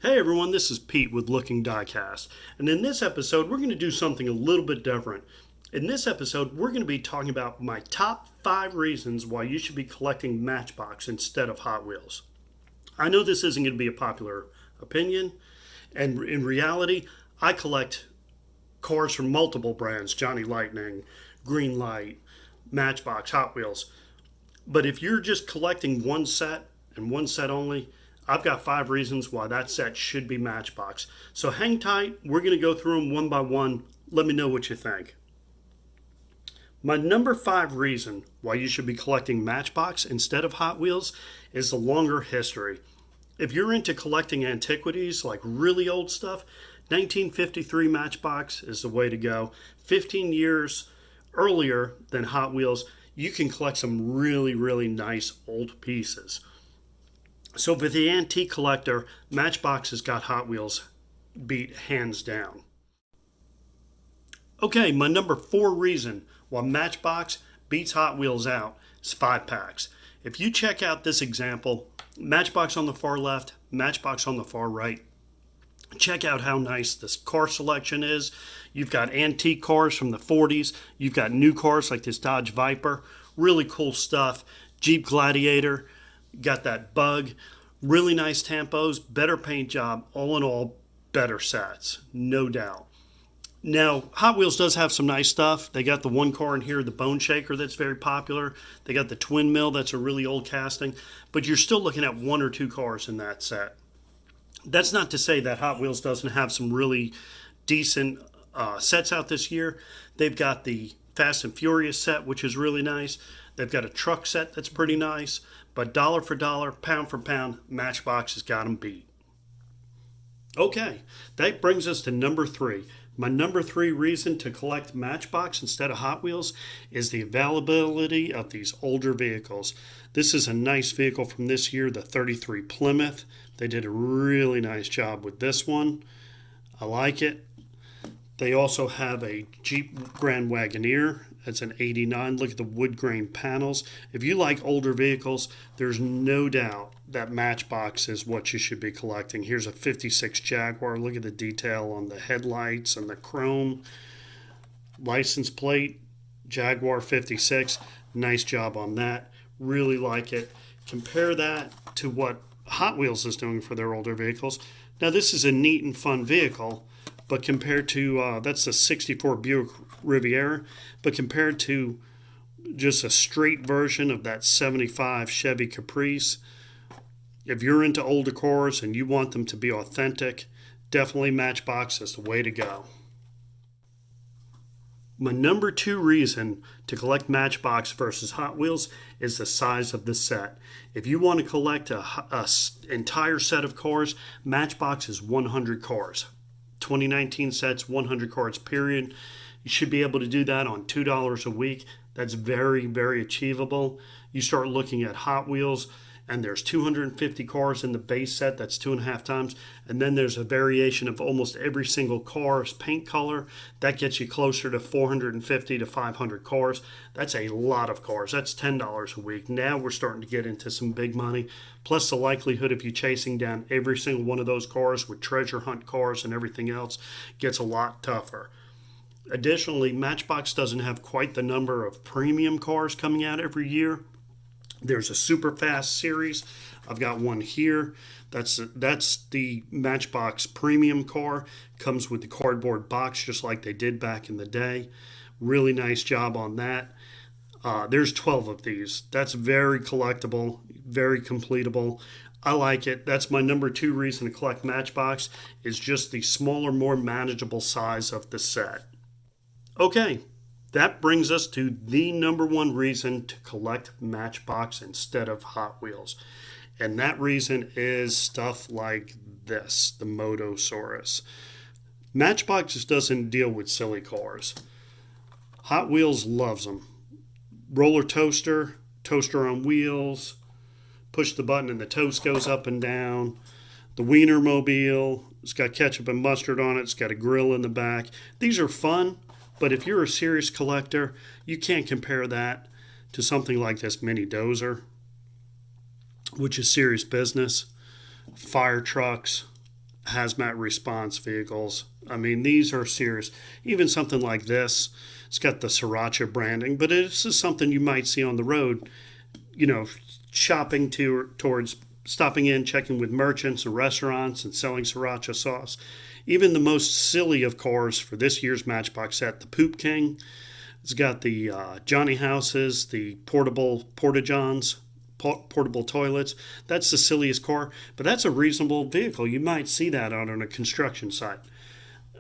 Hey everyone, this is Pete with Looking Diecast. And in this episode, we're going to do something a little bit different. In this episode, we're going to be talking about my top 5 reasons why you should be collecting Matchbox instead of Hot Wheels. I know this isn't going to be a popular opinion, and in reality, I collect cars from multiple brands: Johnny Lightning, Green Light, Matchbox, Hot Wheels. But if you're just collecting one set and one set only, I've got 5 reasons why that set should be Matchbox. So hang tight. We're going to go through them one by one. Let me know what you think. My number 5 reason why you should be collecting Matchbox instead of Hot Wheels is the longer history. If you're into collecting antiquities, like really old stuff, 1953 Matchbox is the way to go. 15 years earlier than Hot Wheels, you can collect some really, really nice old pieces. So for the antique collector, Matchbox has got Hot Wheels beat hands down. Okay, my number 4 reason why Matchbox beats Hot Wheels out is 5 packs. If you check out this example, Matchbox on the far left, Matchbox on the far right, check out how nice this car selection is. You've got antique cars from the 40s. You've got new cars like this Dodge Viper. Really cool stuff. Jeep Gladiator. Got that Bug. Really nice tampos. Better paint job. All in all, better sets. No doubt. Now, Hot Wheels does have some nice stuff. They got the one car in here, the Bone Shaker, that's very popular. They got the Twin Mill, that's a really old casting. But you're still looking at 1 or 2 cars in that set. That's not to say that Hot Wheels doesn't have some really decent sets out this year. They've got the Fast and Furious set, which is really nice. They've got a truck set that's pretty nice. But dollar for dollar, pound for pound, Matchbox has got them beat. Okay, that brings us to number 3. My number 3 reason to collect Matchbox instead of Hot Wheels is the availability of these older vehicles. This is a nice vehicle from this year, the 33 Plymouth. They did a really nice job with this one. I like it. They also have a Jeep Grand Wagoneer. It's an 89. Look at the wood grain panels. If you like older vehicles, there's no doubt that Matchbox is what you should be collecting. Here's a 56 Jaguar. Look at the detail on the headlights and the chrome. License plate, Jaguar 56. Nice job on that. Really like it. Compare that to what Hot Wheels is doing for their older vehicles. Now, this is a neat and fun vehicle, but compared to, that's a 64 Buick Riviera, but compared to just a straight version of that 75 Chevy Caprice, if you're into older cars and you want them to be authentic, definitely Matchbox is the way to go. My number 2 reason to collect Matchbox versus Hot Wheels is the size of the set. If you want to collect a entire set of cars, Matchbox is 100 cars. 2019 sets, 100 cards, period. You should be able to do that on $2 a week. That's very, very achievable. You start looking at Hot Wheels, and there's 250 cars in the base set. That's 2.5 times. And then there's a variation of almost every single car's paint color. That gets you closer to 450 to 500 cars. That's a lot of cars. That's $10 a week. Now we're starting to get into some big money. Plus the likelihood of you chasing down every single one of those cars with treasure hunt cars and everything else gets a lot tougher. Additionally, Matchbox doesn't have quite the number of premium cars coming out every year. There's a super fast series. I've got one here. That's the Matchbox premium car. Comes with the cardboard box just like they did back in the day. Really nice job on that. There's 12 of these. That's very collectible, very completable. I like it. That's my number 2 reason to collect Matchbox, is just the smaller, more manageable size of the set. Okay, that brings us to the number 1 reason to collect Matchbox instead of Hot Wheels. And that reason is stuff like this, the Motosaurus. Matchbox just doesn't deal with silly cars. Hot Wheels loves them. Roller toaster, toaster on wheels, push the button and the toast goes up and down. The Wienermobile, it's got ketchup and mustard on it. It's got a grill in the back. These are fun. But if you're a serious collector, you can't compare that to something like this mini dozer, which is serious business. Fire trucks, hazmat response vehicles. I mean, these are serious. Even something like this, it's got the Sriracha branding, but this is something you might see on the road, you know, shopping towards stopping in, checking with merchants and restaurants and selling Sriracha sauce. Even the most silly of cars for this year's Matchbox set, the Poop King. It's got the Johnny Houses, the portable Porta-Johns, portable toilets. That's the silliest car, but that's a reasonable vehicle. You might see that out on a construction site.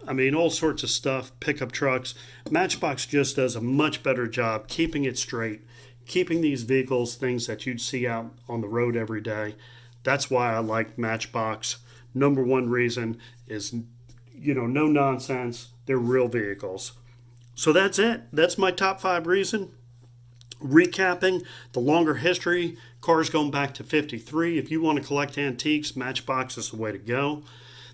I mean, all sorts of stuff, pickup trucks. Matchbox just does a much better job keeping it straight, keeping these vehicles things that you'd see out on the road every day. That's why I like Matchbox. Number one reason is, no nonsense. They're real vehicles. So that's it. That's my top 5 reason. Recapping the longer history, cars going back to 53. If you want to collect antiques, Matchbox is the way to go.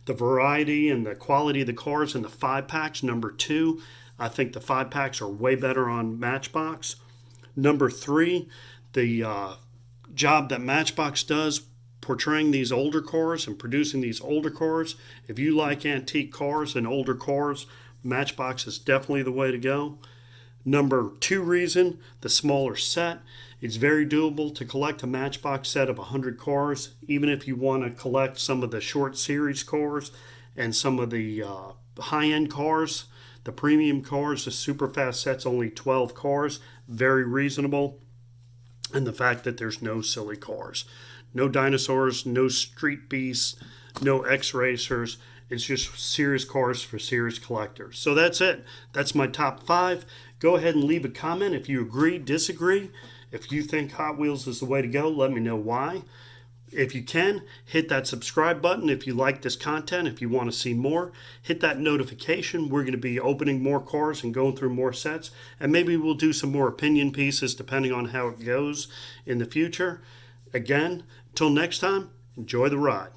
The variety and the quality of the cars in the 5-packs, number 2. I think the 5-packs are way better on Matchbox. Number 3, the job that Matchbox does portraying these older cars and producing these older cars. If you like antique cars and older cars, Matchbox is definitely the way to go. Number 2 reason, the smaller set. It's very doable to collect a Matchbox set of 100 cars, even if you want to collect some of the short series cars and some of the high-end cars, the premium cars. The super fast set's only 12 cars, very reasonable. And the fact that there's no silly cars. No dinosaurs, no street beasts, no X-racers. It's just serious cars for serious collectors. So that's it. That's my top 5. Go ahead and leave a comment if you agree, disagree. If you think Hot Wheels is the way to go, let me know why. If you can, hit that subscribe button if you like this content, if you want to see more. Hit that notification. We're going to be opening more cars and going through more sets. And maybe we'll do some more opinion pieces depending on how it goes in the future. Again, until next time, enjoy the ride.